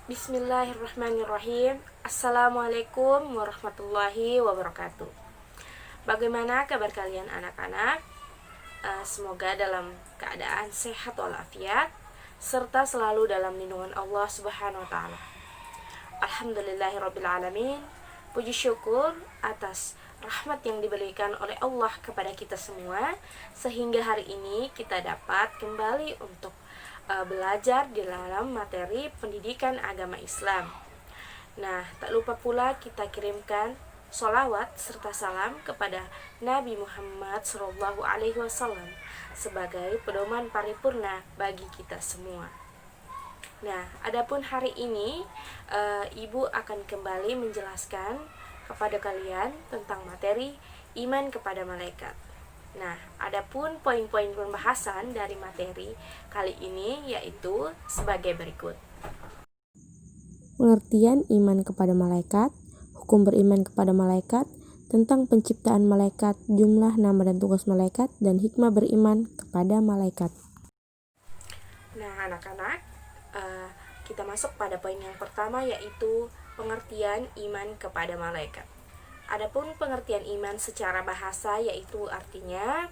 Bismillahirrahmanirrahim. Assalamualaikum warahmatullahi wabarakatuh. Bagaimana kabar kalian anak-anak? Semoga dalam keadaan sehat walafiat serta selalu dalam lindungan Allah Subhanahu wa taala. Alhamdulillahirabbil alamin. Puji syukur atas rahmat yang diberikan oleh Allah kepada kita semua sehingga hari ini kita dapat kembali untuk belajar di dalam materi pendidikan agama Islam. Nah, tak lupa pula kita kirimkan sholawat serta salam kepada Nabi Muhammad SAW sebagai pedoman paripurna bagi kita semua. Nah, adapun hari ini Ibu akan kembali menjelaskan kepada kalian tentang materi iman kepada malaikat. Nah, adapun poin-poin pembahasan dari materi kali ini yaitu sebagai berikut. Pengertian iman kepada malaikat, hukum beriman kepada malaikat, tentang penciptaan malaikat, jumlah, nama dan tugas malaikat, dan hikmah beriman kepada malaikat. Nah, anak-anak, kita masuk pada poin yang pertama yaitu pengertian iman kepada malaikat. Adapun pengertian iman secara bahasa yaitu artinya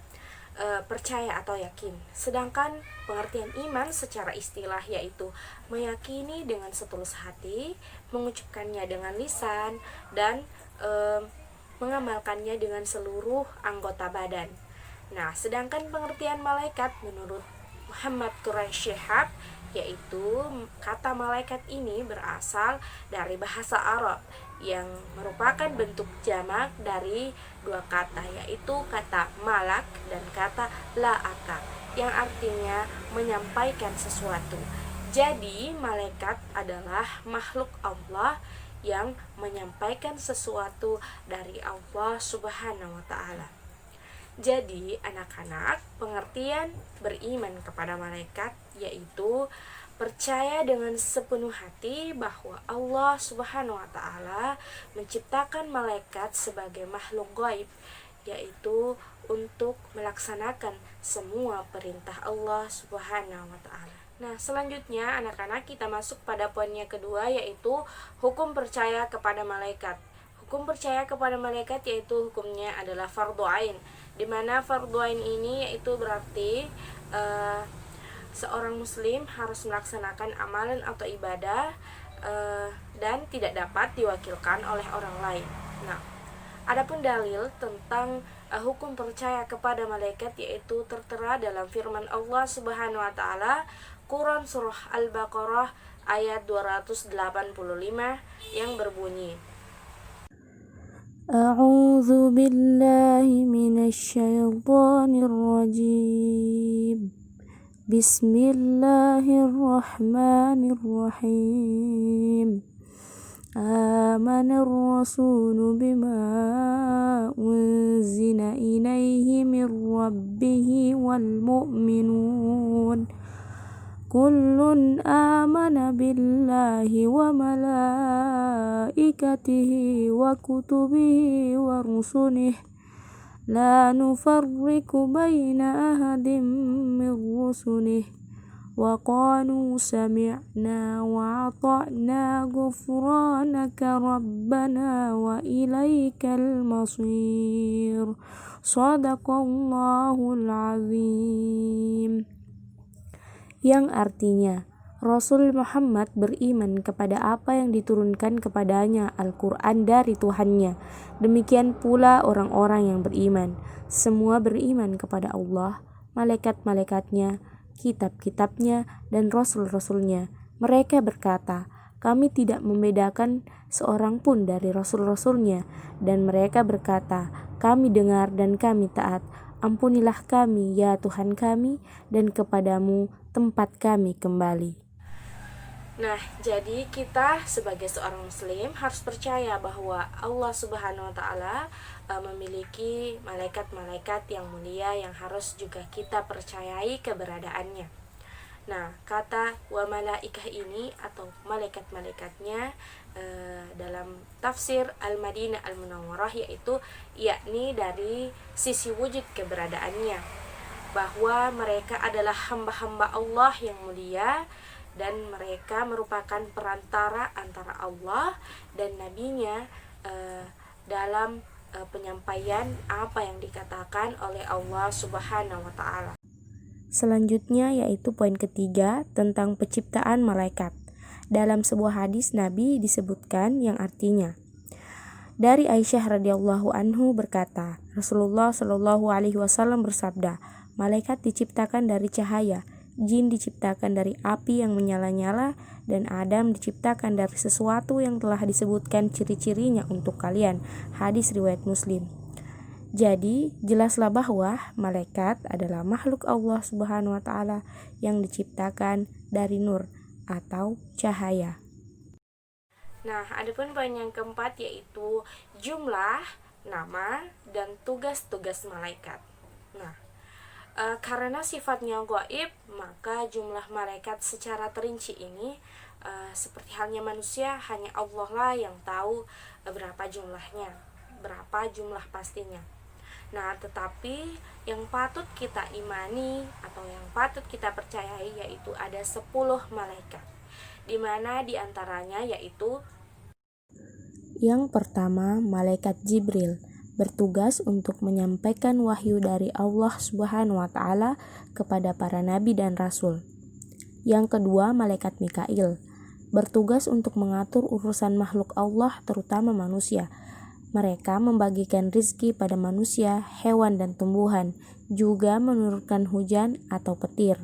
percaya atau yakin. Sedangkan pengertian iman secara istilah yaitu meyakini dengan setulus hati, mengucapkannya dengan lisan, dan mengamalkannya dengan seluruh anggota badan. Nah, sedangkan pengertian malaikat menurut Muhammad Quraisy Shihab yaitu kata malaikat ini berasal dari bahasa Arab yang merupakan bentuk jamak dari dua kata yaitu kata malak dan kata la'aka yang artinya menyampaikan sesuatu. Jadi malaikat adalah makhluk Allah yang menyampaikan sesuatu dari Allah Subhanahu wa taala. Jadi anak-anak, pengertian beriman kepada malaikat yaitu percaya dengan sepenuh hati bahwa Allah Subhanahu wa taala menciptakan malaikat sebagai makhluk gaib, yaitu untuk melaksanakan semua perintah Allah Subhanahu wa taala. Nah, selanjutnya anak-anak kita masuk pada poinnya kedua yaitu hukum percaya kepada malaikat. Hukum percaya kepada malaikat yaitu hukumnya adalah fardhu ain, di mana fardhu ain ini yaitu berarti seorang muslim harus melaksanakan amalan atau ibadah dan tidak dapat diwakilkan oleh orang lain. Nah, adapun dalil tentang hukum percaya kepada malaikat yaitu tertera dalam firman Allah Subhanahu wa taala Quran surah Al-Baqarah ayat 285 yang berbunyi A'udzu billahi minasyaitonir rajim. Bismillahirrahmanirrahim. Amanar rasulu bima unzila ilaihi mir rabbih wal mu'minun. Kullun amana billahi wa malaikatihi wa kutubihi wa rusulihi la nufarriqu baina ahadin min rusulihi wa qalu sami'na wa ata'na ghufranaka rabbana wa ilaikal masir. Shadaqallahul azim. Yang artinya Rasul Muhammad beriman kepada apa yang diturunkan kepadanya Al-Quran dari Tuhannya. Demikian pula orang-orang yang beriman. Semua beriman kepada Allah, malaikat-malaikatnya, kitab-kitabnya, dan rasul-rasulnya. Mereka berkata, kami tidak membedakan seorang pun dari rasul-rasulnya. Dan mereka berkata, kami dengar dan kami taat. Ampunilah kami ya Tuhan kami, dan kepadamu tempat kami kembali. Nah, jadi kita sebagai seorang muslim harus percaya bahwa Allah Subhanahu wa taala memiliki malaikat-malaikat yang mulia yang harus juga kita percayai keberadaannya. Nah, kata wa malaikah ini atau malaikat-malaikatnya dalam tafsir Al-Madinah Al-Munawwarah yaitu yakni dari sisi wujud keberadaannya, bahwa mereka adalah hamba-hamba Allah yang mulia dan mereka merupakan perantara antara Allah dan nabinya dalam penyampaian apa yang dikatakan oleh Allah Subhanahu wa taala. Selanjutnya yaitu poin ketiga tentang penciptaan malaikat. Dalam sebuah hadis Nabi disebutkan yang artinya, dari Aisyah radhiyallahu anhu berkata, Rasulullah shallallahu alaihi wasallam bersabda, malaikat diciptakan dari cahaya, jin diciptakan dari api yang menyala-nyala, dan Adam diciptakan dari sesuatu yang telah disebutkan ciri-cirinya untuk kalian. Hadis riwayat Muslim. Jadi, jelaslah bahwa malaikat adalah makhluk Allah Subhanahu wa taala yang diciptakan dari nur atau cahaya. Nah, adapun poin yang keempat yaitu jumlah, nama, dan tugas-tugas malaikat. Nah, karena sifatnya gaib, maka jumlah malaikat secara terinci ini seperti halnya manusia, hanya Allah lah yang tahu berapa jumlahnya, berapa jumlah pastinya. Nah, tetapi yang patut kita imani atau yang patut kita percayai yaitu ada 10 malaikat, di mana diantaranya yaitu yang pertama, malaikat Jibril bertugas untuk menyampaikan wahyu dari Allah Subhanahu wa taala kepada para nabi dan rasul. Yang kedua, malaikat Mikail bertugas untuk mengatur urusan makhluk Allah terutama manusia. Mereka membagikan rizki pada manusia, hewan dan tumbuhan, juga menurunkan hujan atau petir.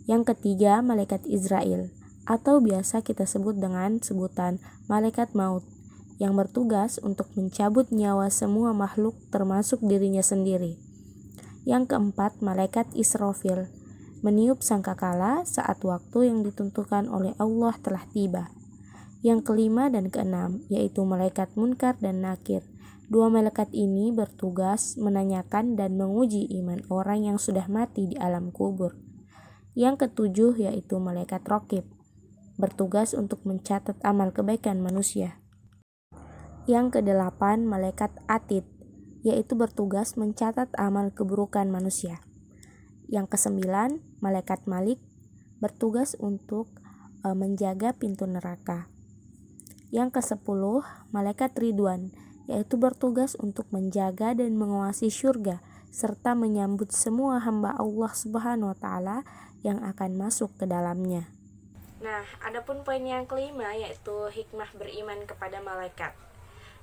Yang ketiga, malaikat Israel atau biasa kita sebut dengan sebutan malaikat maut, yang bertugas untuk mencabut nyawa semua makhluk termasuk dirinya sendiri. Yang keempat, malaikat Israfil meniup sangkakala saat waktu yang ditentukan oleh Allah telah tiba. Yang kelima dan keenam yaitu malaikat Munkar dan Nakir. Dua malaikat ini bertugas menanyakan dan menguji iman orang yang sudah mati di alam kubur. Yang ketujuh yaitu malaikat Raqib, bertugas untuk mencatat amal kebaikan manusia. Yang kedelapan, malaikat Atid, yaitu bertugas mencatat amal keburukan manusia. Yang kesembilan, malaikat Malik, bertugas untuk menjaga pintu neraka. Yang ke-10, malaikat Ridwan, yaitu bertugas untuk menjaga dan menguasai syurga serta menyambut semua hamba Allah Subhanahu wa taala yang akan masuk ke dalamnya. Nah, adapun poin yang kelima yaitu hikmah beriman kepada malaikat.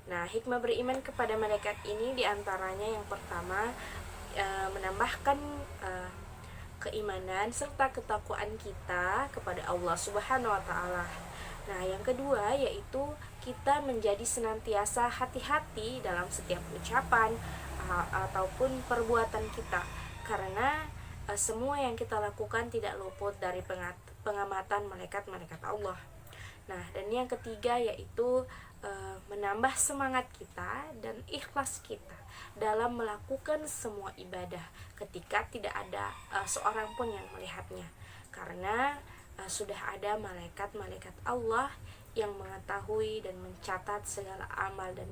Nah, hikmah beriman kepada malaikat ini diantaranya yang pertama menambahkan keimanan serta ketakwaan kita kepada Allah Subhanahu wa taala. Nah, yang kedua yaitu kita menjadi senantiasa hati-hati dalam setiap ucapan ataupun perbuatan kita, karena semua yang kita lakukan tidak luput dari pengamatan malaikat-malaikat Allah. Nah, dan yang ketiga yaitu menambah semangat kita dan ikhlas kita dalam melakukan semua ibadah ketika tidak ada seorang pun yang melihatnya, karena sudah ada malaikat-malaikat Allah yang mengetahui dan mencatat segala amal dan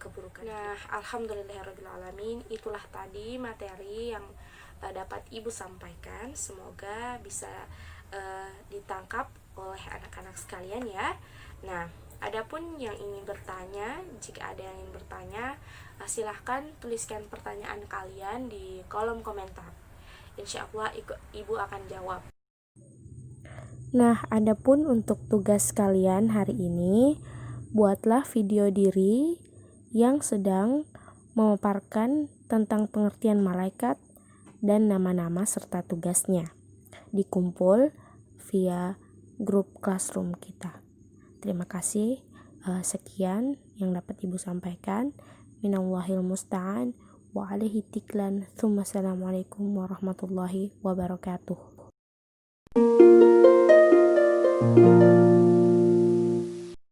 keburukan. Nah, alhamdulillahirrahmanirrahim, itulah tadi materi yang dapat Ibu sampaikan. Semoga bisa ditangkap oleh anak-anak sekalian ya. Nah, adapun yang ingin bertanya, jika ada yang ingin bertanya, silahkan tuliskan pertanyaan kalian di kolom komentar. Insya Allah Ibu akan jawab. Nah, adapun untuk tugas kalian hari ini, buatlah video diri yang sedang memaparkan tentang pengertian malaikat dan nama-nama serta tugasnya. Dikumpul via grup classroom kita. Terima kasih. Sekian yang dapat Ibu sampaikan. Minallahil musta'an wa alaihi tiklan. Assalamualaikum warahmatullahi wabarakatuh.